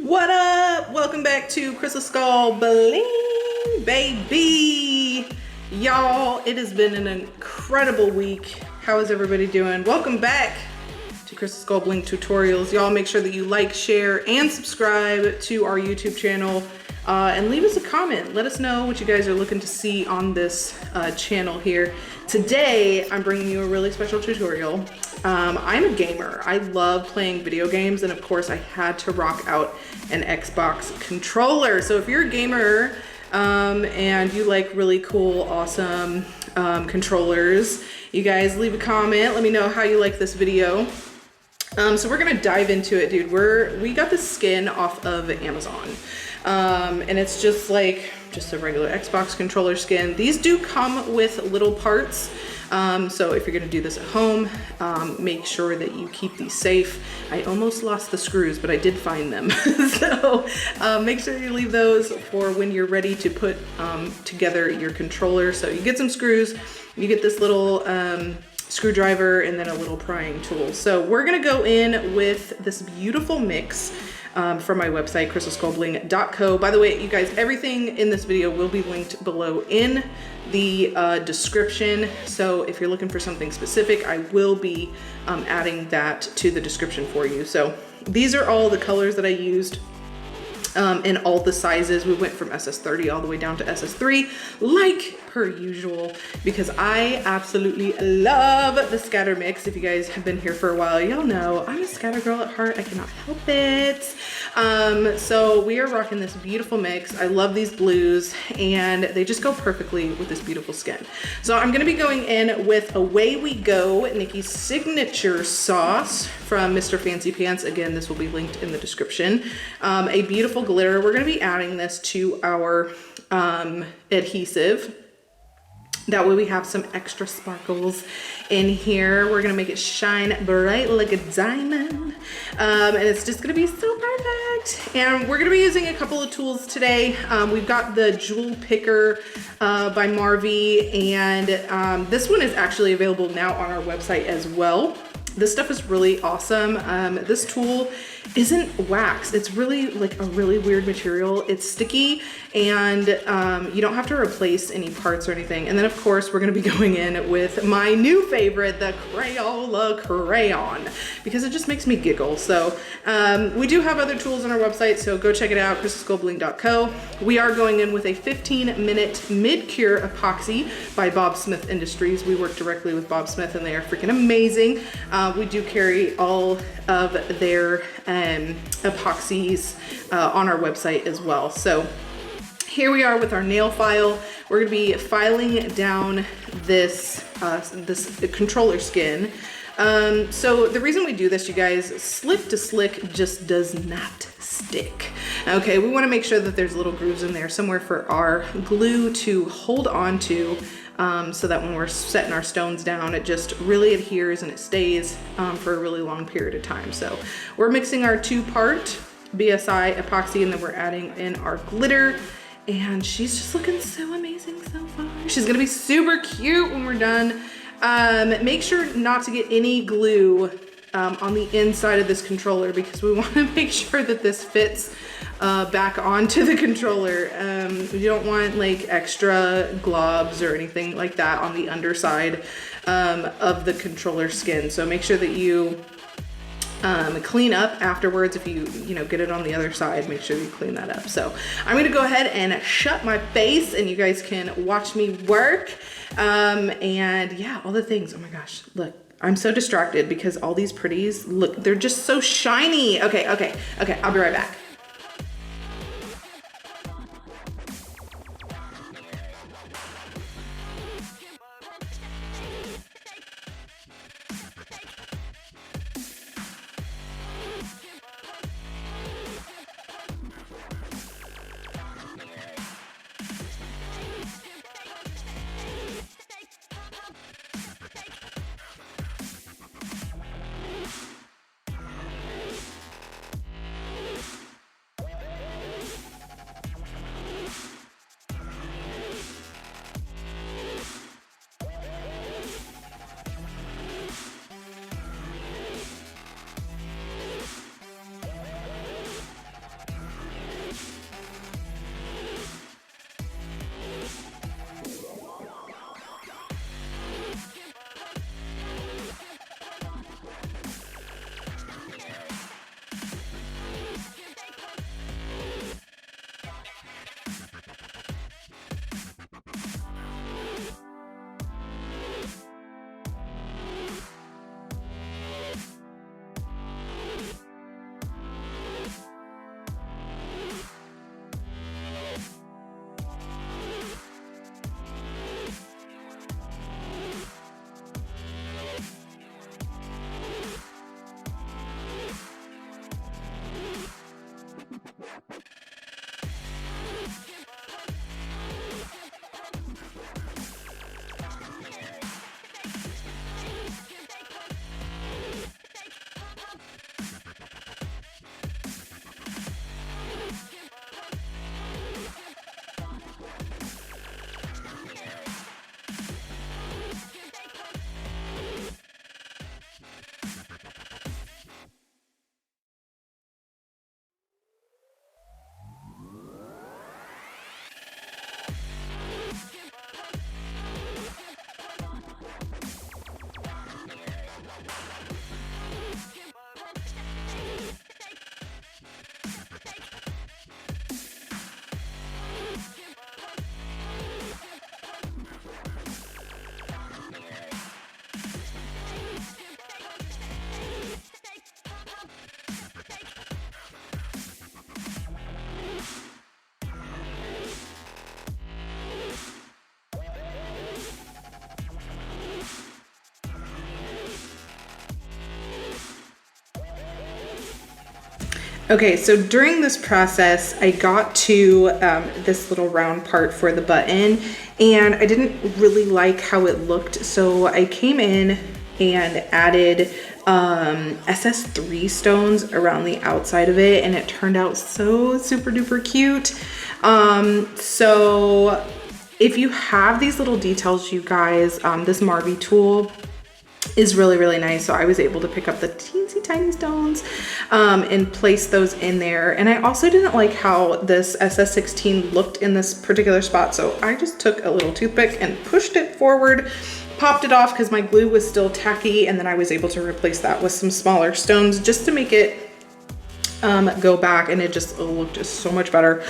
What up? Welcome back to Crystal Skull Bling, baby. Y'all, it has been an incredible week. How is everybody doing? Welcome back to Crystal Skull Bling tutorials. Y'all make sure that you like, share, and subscribe to our YouTube channel. And leave us a comment. Let us know what you guys are looking to see on this channel here. Today, I'm bringing you a really special tutorial. I'm a gamer. I love playing video games, and of course I had to rock out an Xbox controller. So if you're a gamer and you like really cool, awesome controllers, you guys leave a comment. Let me know how you like this video. So we're gonna dive into it, dude. We got this skin off of Amazon. And it's just like a regular Xbox controller skin. These do come with little parts. So if you're gonna do this at home, make sure that you keep these safe. I almost lost the screws, but I did find them. So make sure you leave those for when you're ready to put together your controller. So you get some screws, you get this little screwdriver, and then a little prying tool. So we're gonna go in with this beautiful mix from my website, CrystalSkullBling.co. By the way, you guys, everything in this video will be linked below in the description. So if you're looking for something specific, I will be adding that to the description for you. So these are all the colors that I used in all the sizes. We went from SS30 all the way down to SS3, like per usual, because I absolutely love the scatter mix. If you guys have been here for a while, y'all know I'm a scatter girl at heart. I cannot help it. So we are rocking this beautiful mix. I love these blues, and they just go perfectly with this beautiful skin. So I'm gonna be going in with Away We Go, Nikki's signature sauce from Mr. Fancy Pants. Again, this will be linked in the description. A beautiful glitter. We're gonna be adding this to our adhesive. That way we have some extra sparkles in here. We're gonna make it shine bright like a diamond. And it's just gonna be so perfect. And we're gonna be using a couple of tools today. We've got the Jewel Picker by Marvy, and this one is actually available now on our website as well. This stuff is really awesome. This tool isn't wax. It's really like a really weird material. It's sticky, and you don't have to replace any parts or anything. And then of course, we're gonna be going in with my new favorite, the Crayola crayon, because it just makes me giggle. So we do have other tools on our website, so go check it out, CrystalSkullBling.co. We are going in with a 15-minute mid-cure epoxy by Bob Smith Industries. We work directly with Bob Smith, and they are freaking amazing. We do carry all of their epoxies on our website as well. So here we are with our nail file. We're gonna be filing down this controller skin. So the reason we do this, you guys, slick to slick just does not stick. Okay, we wanna make sure that there's little grooves in there somewhere for our glue to hold on to, so that when we're setting our stones down, it just really adheres and it stays for a really long period of time. So we're mixing our 2-part BSI epoxy, and then we're adding in our glitter, and she's just looking so amazing so far. She's gonna be super cute when we're done. Make sure not to get any glue on the inside of this controller, because we want to make sure that this fits back onto the controller. You don't want like extra globs or anything like that on the underside of the controller skin. So make sure that you clean up afterwards. If you get it on the other side, make sure you clean that up. So I'm gonna go ahead and shut my face, and you guys can watch me work. And yeah, all the things. Oh my gosh, look. I'm so distracted because all these pretties, look, they're just so shiny. Okay, I'll be right back. Okay, so during this process, I got to this little round part for the button, and I didn't really like how it looked. So I came in and added SS3 stones around the outside of it, and it turned out so super duper cute. So if you have these little details, you guys, this Marby tool is really, really nice. So I was able to pick up the teensy tiny stones and place those in there. And I also didn't like how this SS16 looked in this particular spot. So I just took a little toothpick and pushed it forward, popped it off because my glue was still tacky. And then I was able to replace that with some smaller stones just to make it go back, and it just looked so much better.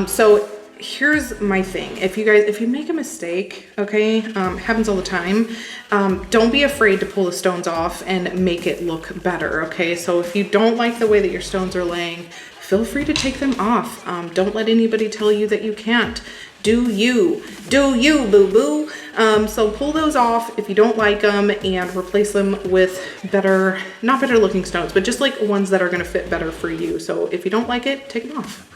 So here's my thing. If you make a mistake, okay, happens all the time, don't be afraid to pull the stones off and make it look better, okay? So if you don't like the way that your stones are laying, feel free to take them off. Don't let anybody tell you that you can't. Do you, boo-boo. So pull those off if you don't like them and replace them with better, not better looking stones, but just like ones that are gonna fit better for you. So if you don't like it, take them off.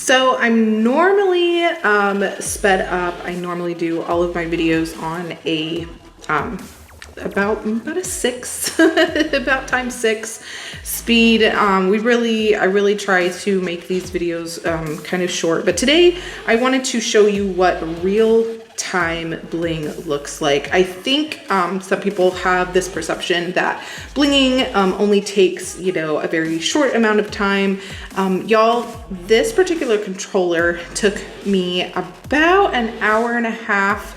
So I'm normally sped up. I normally do all of my videos on a about a 6 about times 6 speed. I really try to make these videos kind of short, but today I wanted to show you what real-time bling looks like. I think some people have this perception that blinging only takes, you know, a very short amount of time. Y'all, this particular controller took me about an hour and a half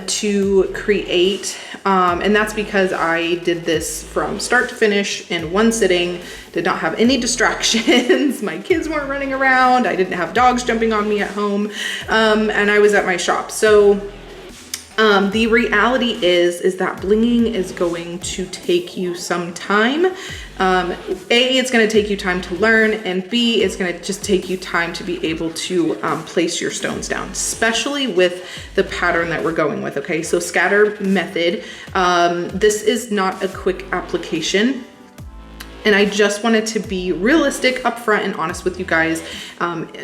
to create, and that's because I did this from start to finish in one sitting, did not have any distractions. My kids weren't running around, I didn't have dogs jumping on me at home, and I was at my shop. So the reality is that blinging is going to take you some time. A, it's going to take you time to learn, and B, it's going to just take you time to be able to place your stones down, especially with the pattern that we're going with. Okay, so scatter method. This is not a quick application. And I just wanted to be realistic, upfront, and honest with you guys,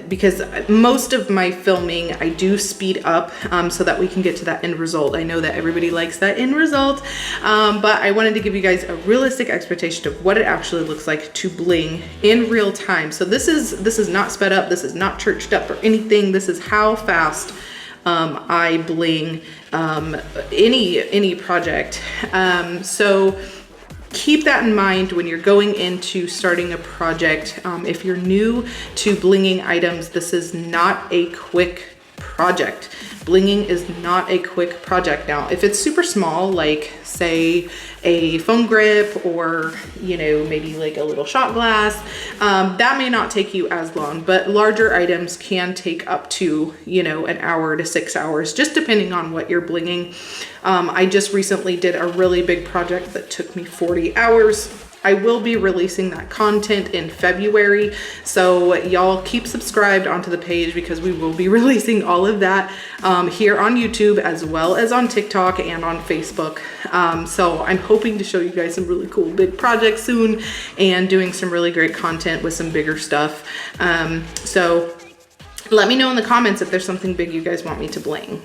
because most of my filming I do speed up so that we can get to that end result. I know that everybody likes that end result, but I wanted to give you guys a realistic expectation of what it actually looks like to bling in real time. So this is not sped up, this is not churched up or anything. This is how fast I bling any project. So keep that in mind when you're going into starting a project. If you're new to blinging items, this is not a quick project. Blinging is not a quick project. Now, if it's super small, like say a foam grip, or you know, maybe like a little shot glass, that may not take you as long, but larger items can take up to, you know, an hour to 6 hours, just depending on what you're blinging. I just recently did a really big project that took me 40 hours. I will be releasing that content in February, so y'all keep subscribed onto the page because we will be releasing all of that here on YouTube, as well as on TikTok and on Facebook. So I'm hoping to show you guys some really cool big projects soon, and doing some really great content with some bigger stuff. So let me know in the comments if there's something big you guys want me to bling.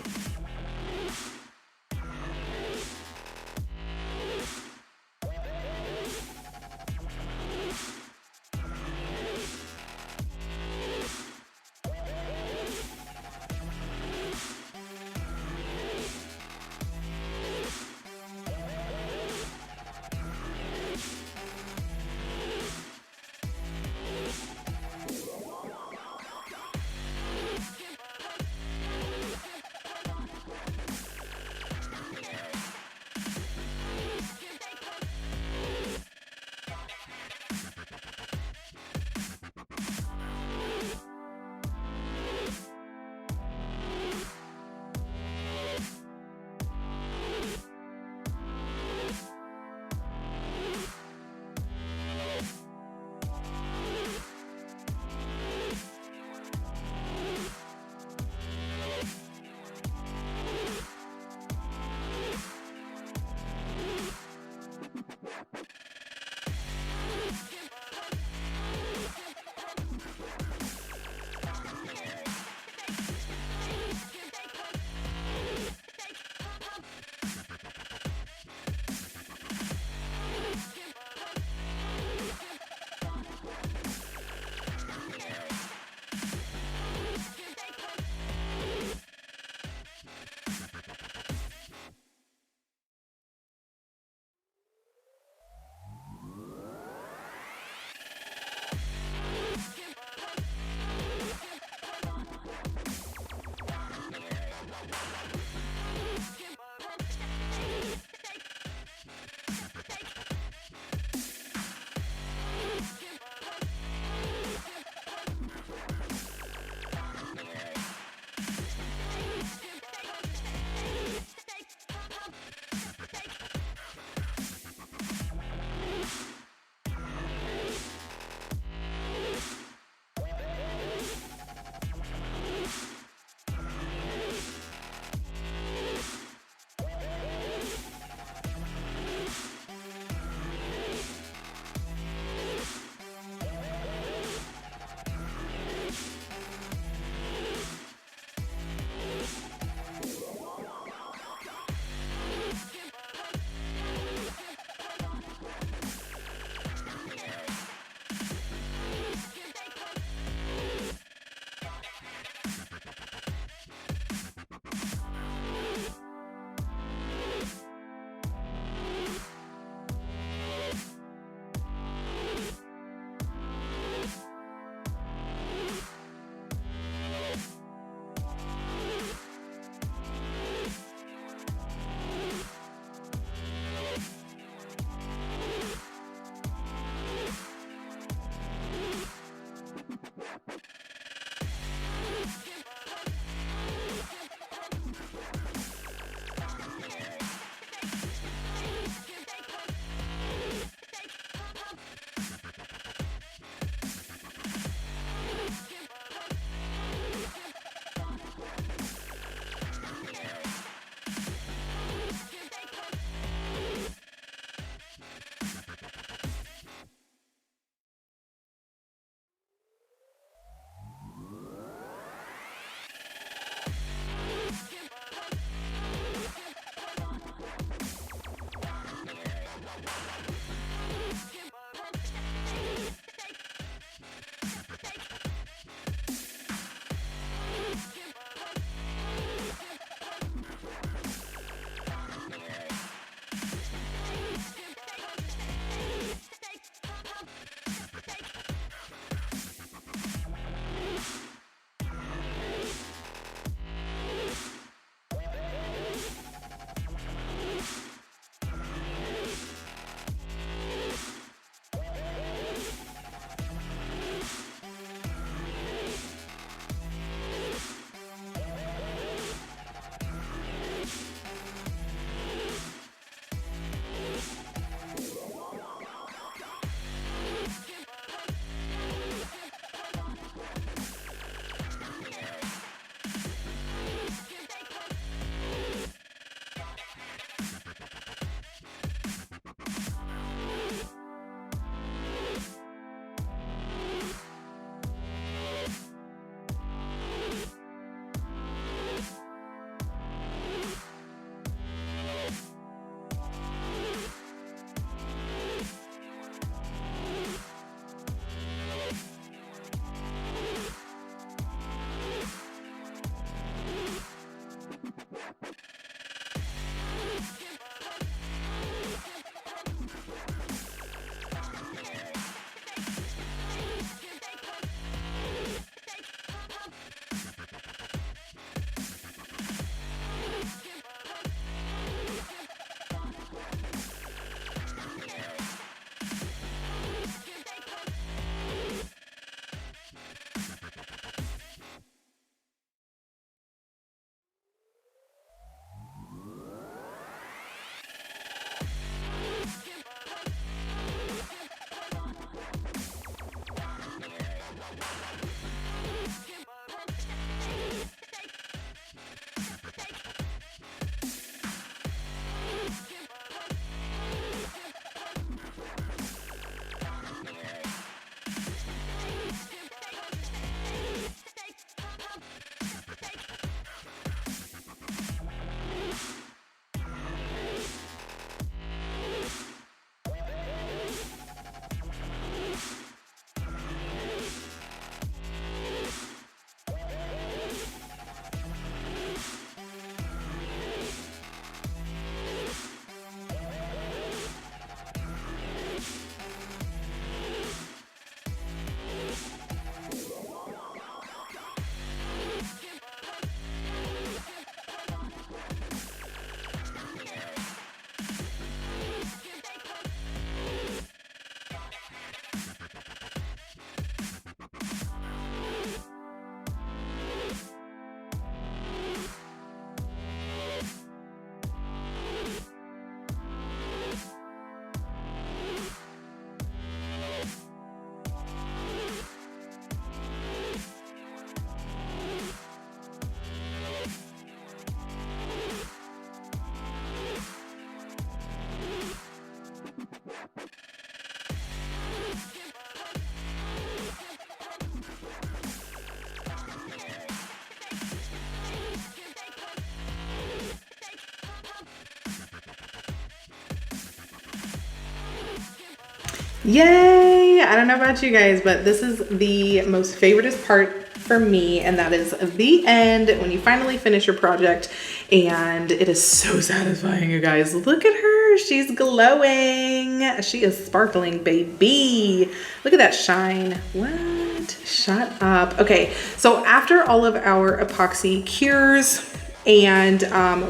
Yay! I don't know about you guys, but this is the most favoriteest part for me, and that is the end when you finally finish your project, and it is so satisfying, you guys. Look at her, she's glowing. She is sparkling, baby. Look at that shine. What? Shut up. Okay, so after all of our epoxy cures, and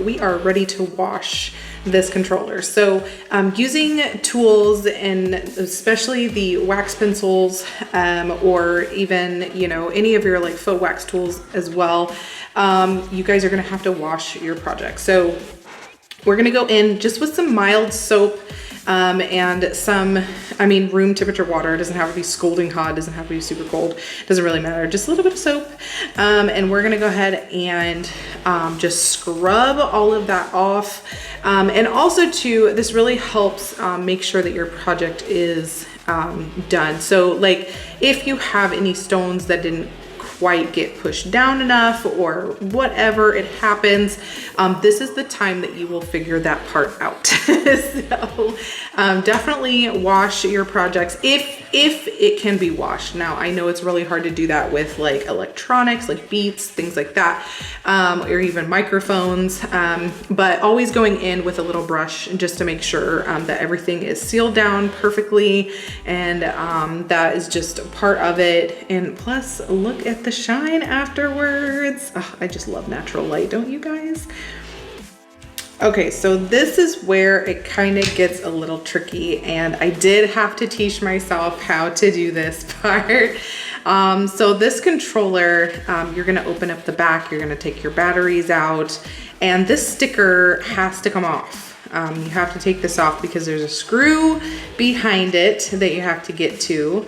we are ready to wash this controller. So using tools, and especially the wax pencils, or even, you know, any of your like faux wax tools as well, you guys are gonna have to wash your project. So we're gonna go in just with some mild soap, and some, room temperature water. It doesn't have to be scalding hot, doesn't have to be super cold, doesn't really matter, just a little bit of soap. And we're gonna go ahead and just scrub all of that off. And also too, this really helps make sure that your project is done. So like if you have any stones that didn't quite get pushed down enough or whatever, it happens, this is the time that you will figure that part out. So definitely wash your projects if it can be washed. Now I know it's really hard to do that with like electronics, like beats, things like that, or even microphones, but always going in with a little brush just to make sure that everything is sealed down perfectly, and that is just a part of it. And plus, look at the shine afterwards. Oh, I just love natural light, don't you guys? Okay, so this is where it kind of gets a little tricky, and I did have to teach myself how to do this part. So this controller, you're gonna open up the back, you're gonna take your batteries out, and this sticker has to come off. You have to take this off because there's a screw behind it that you have to get to.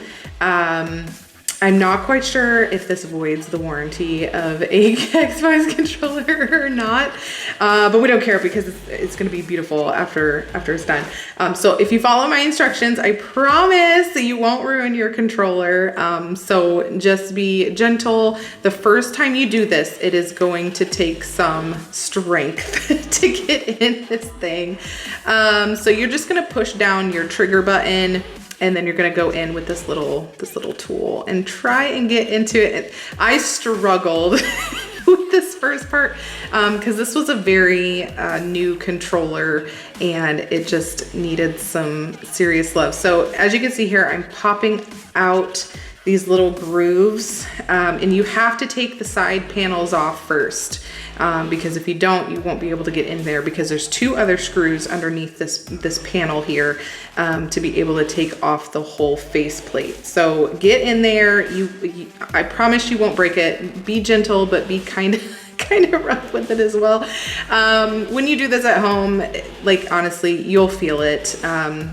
I'm not quite sure if this voids the warranty of a Xbox controller or not, but we don't care because it's gonna be beautiful after it's done. So if you follow my instructions, I promise that you won't ruin your controller. So just be gentle. The first time you do this, it is going to take some strength to get in this thing. So you're just gonna push down your trigger button, and then you're gonna go in with this little tool and try and get into it. I struggled with this first part because this was a very new controller, and it just needed some serious love. So as you can see here, I'm popping out these little grooves, and you have to take the side panels off first, because if you don't, you won't be able to get in there, because there's two other screws underneath this panel here to be able to take off the whole face plate. So get in there. I promise you won't break it. Be gentle, but be kind of rough with it as well. When you do this at home, like honestly, you'll feel it.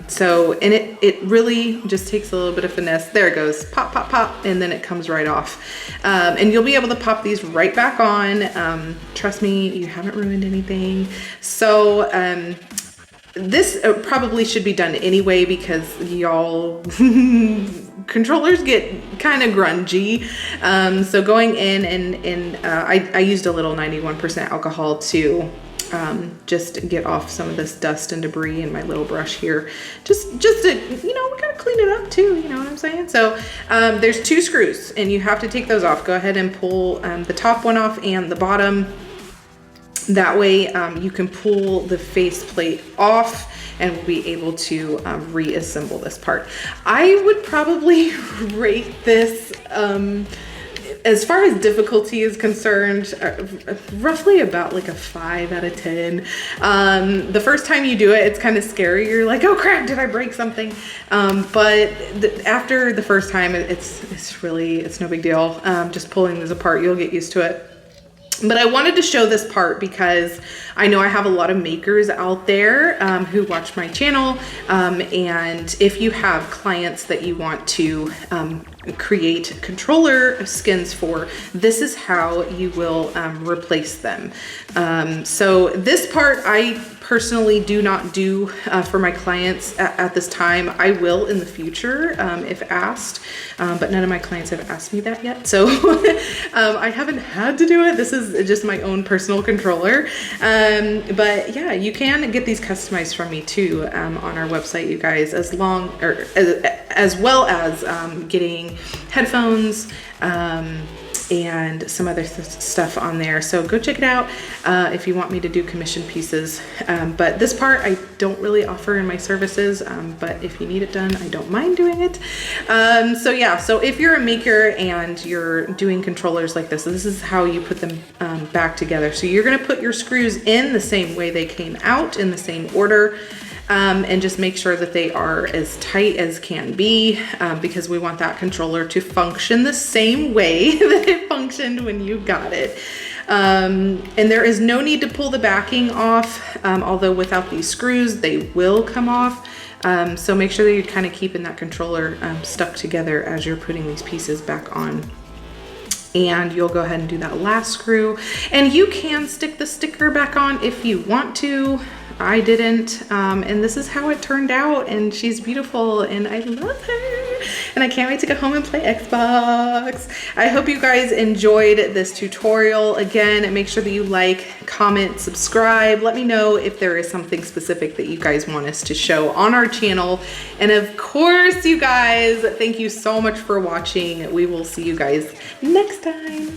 So, and it really just takes a little bit of finesse. There it goes, pop, pop, pop, and then it comes right off. And you'll be able to pop these right back on. Trust me, you haven't ruined anything. So, this probably should be done anyway, because y'all controllers get kind of grungy. So going in and I used a little 91% alcohol to just get off some of this dust and debris in my little brush here. Just to, you know, we gotta clean it up too, you know what I'm saying? So there's two screws and you have to take those off. Go ahead and pull the top one off and the bottom. That way you can pull the face plate off and we'll be able to reassemble this part. I would probably rate this, as far as difficulty is concerned, roughly about like a 5 out of 10. The first time you do it, it's kind of scary. You're like, oh crap, did I break something? But after the first time, it's no big deal. Just pulling this apart, you'll get used to it. But I wanted to show this part because I know I have a lot of makers out there who watch my channel. And if you have clients that you want to create controller skins for, this is how you will replace them. So this part I personally do not do for my clients at this time. I will in the future if asked, but none of my clients have asked me that yet. So I haven't had to do it. This is just my own personal controller. But yeah, you can get these customized from me too on our website, you guys, as well as getting headphones, and some other stuff on there. So go check it out if you want me to do commission pieces. But this part I don't really offer in my services, but if you need it done, I don't mind doing it. So yeah, so if you're a maker and you're doing controllers like this is how you put them back together. So you're gonna put your screws in the same way they came out, in the same order. And just make sure that they are as tight as can be, because we want that controller to function the same way that it functioned when you got it. And there is no need to pull the backing off, although without these screws, they will come off. So make sure that you're kind of keeping that controller stuck together as you're putting these pieces back on. And you'll go ahead and do that last screw. And you can stick the sticker back on if you want to. I didn't, and this is how it turned out, and she's beautiful and I love her and I can't wait to go home and play Xbox. I hope you guys enjoyed this tutorial. Again, make sure that you like, comment, subscribe. Let me know if there is something specific that you guys want us to show on our channel. And of course, you guys, thank you so much for watching. We will see you guys next time.